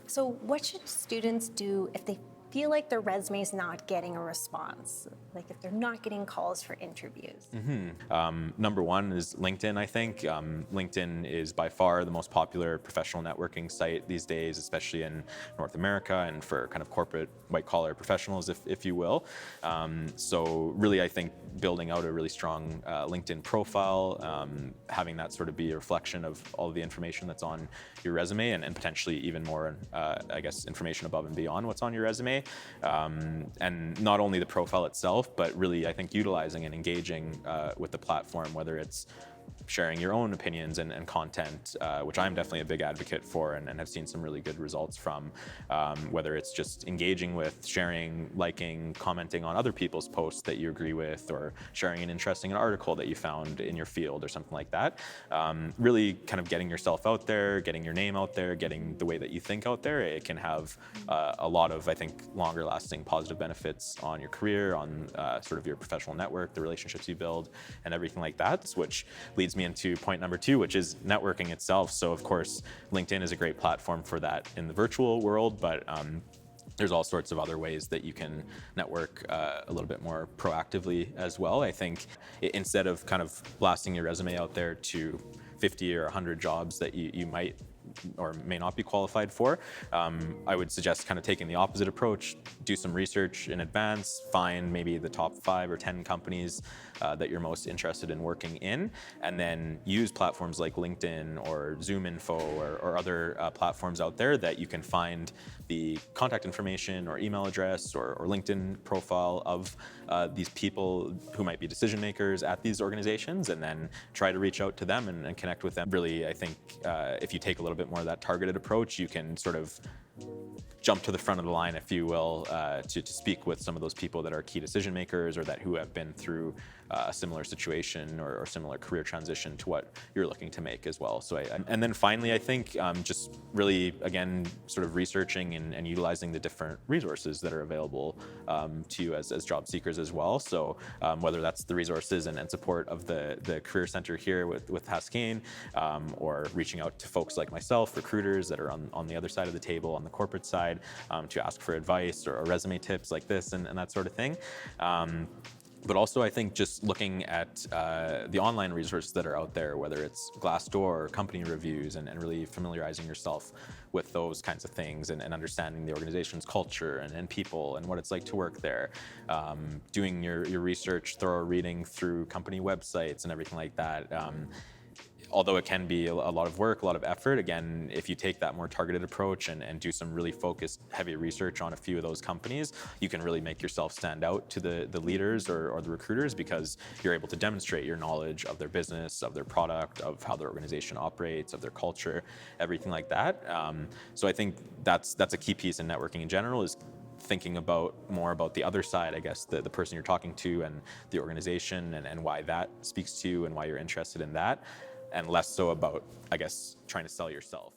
So what should students do if they feel like their resume is not getting a response? Like if they're not getting calls for interviews? Number one is LinkedIn, I think. LinkedIn is by far the most popular professional networking site these days, especially in North America and for kind of corporate white-collar professionals, if you will. So really, I think building out a really strong LinkedIn profile, having that sort of be a reflection of all the information that's on your resume and potentially even more, I guess, information above and beyond what's on your resume. And not only the profile itself, but really, I think, utilizing and engaging with the platform, whether it's sharing your own opinions and content, which I'm definitely a big advocate for and have seen some really good results from, whether it's just engaging with, sharing, liking, commenting on other people's posts that you agree with, or sharing an interesting article that you found in your field or something like that. Really kind of getting yourself out there, getting your name out there, getting the way that you think out there. It can have a lot of, I think, longer lasting positive benefits on your career, on sort of your professional network, the relationships you build, and everything like that, which leads me into point number two, which is networking itself. So of course, LinkedIn is a great platform for that in the virtual world, but there's all sorts of other ways that you can network a little bit more proactively as well. I think instead of kind of blasting your resume out there to 50 or 100 jobs that you might or may not be qualified for, I would suggest kind of taking the opposite approach. Do some research in advance, find maybe the top 5 or 10 companies that you're most interested in working in, and then use platforms like LinkedIn or ZoomInfo or other platforms out there that you can find the contact information or email address or LinkedIn profile of these people who might be decision makers at these organizations, and then try to reach out to them and connect with them. Really, I think if you take a little bit more of that targeted approach, you can sort of jump to the front of the line, if you will, to speak with some of those people that are key decision makers or that who have been through a similar situation or similar career transition to what you're looking to make as well. So, and then finally, I think just really, again, sort of researching and utilizing the different resources that are available to you as job seekers as well. So whether that's the resources and support of the Career Center here with Haskayne, or reaching out to folks like myself, recruiters that are on the other side of the table, on the corporate side, to ask for advice or resume tips like this and that sort of thing. But also, I think just looking at the online resources that are out there, whether it's Glassdoor or company reviews, and really familiarizing yourself with those kinds of things and understanding the organization's culture and people and what it's like to work there. Doing your research, thorough reading through company websites and everything like that. Although it can be a lot of work, a lot of effort, again, if you take that more targeted approach and do some really focused, heavy research on a few of those companies, you can really make yourself stand out to the leaders or the recruiters, because you're able to demonstrate your knowledge of their business, of their product, of how their organization operates, of their culture, everything like that. So I think that's a key piece in networking in general, is thinking more about the other side, I guess, the person you're talking to and the organization and why that speaks to you and why you're interested in that, and less so about, I guess, trying to sell yourself.